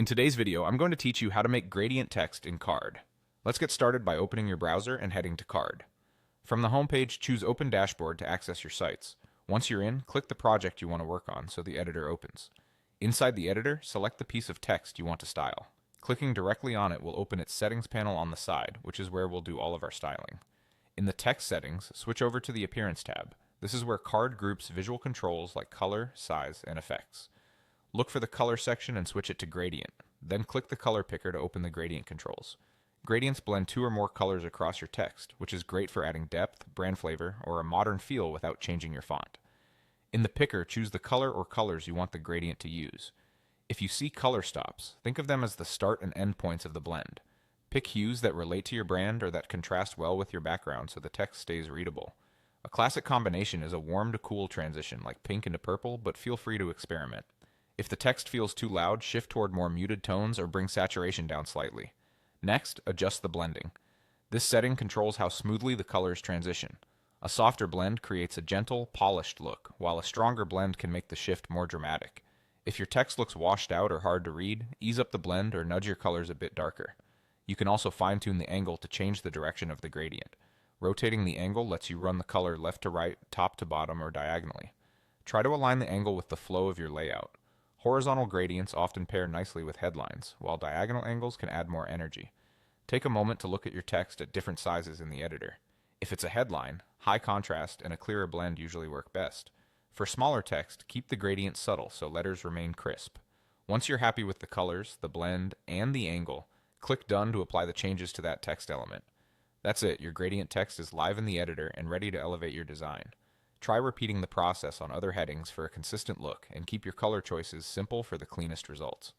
In today's video, I'm going to teach you how to make gradient text in Card. Let's get started by opening your browser and heading to Card. From the home page, choose Open Dashboard to access your sites. Once you're in, click the project you want to work on so the editor opens. Inside the editor, select the piece of text you want to style. Clicking directly on it will open its settings panel on the side, which is where we'll do all of our styling. In the text settings, switch over to the Appearance tab. This is where Card groups visual controls like color, size, and effects. Look for the color section and switch it to gradient. Then click the color picker to open the gradient controls. Gradients blend two or more colors across your text, which is great for adding depth, brand flavor, or a modern feel without changing your font. In the picker, choose the color or colors you want the gradient to use. If you see color stops, think of them as the start and end points of the blend. Pick hues that relate to your brand or that contrast well with your background so the text stays readable. A classic combination is a warm to cool transition like pink into purple, but feel free to experiment. If the text feels too loud, shift toward more muted tones or bring saturation down slightly. Next, adjust the blending. This setting controls how smoothly the colors transition. A softer blend creates a gentle, polished look, while a stronger blend can make the shift more dramatic. If your text looks washed out or hard to read, ease up the blend or nudge your colors a bit darker. You can also fine-tune the angle to change the direction of the gradient. Rotating the angle lets you run the color left to right, top to bottom, or diagonally. Try to align the angle with the flow of your layout. Horizontal gradients often pair nicely with headlines, while diagonal angles can add more energy. Take a moment to look at your text at different sizes in the editor. If it's a headline, high contrast and a clearer blend usually work best. For smaller text, keep the gradient subtle so letters remain crisp. Once you're happy with the colors, the blend, and the angle, click Done to apply the changes to that text element. That's it, your gradient text is live in the editor and ready to elevate your design. Try repeating the process on other headings for a consistent look, and keep your color choices simple for the cleanest results.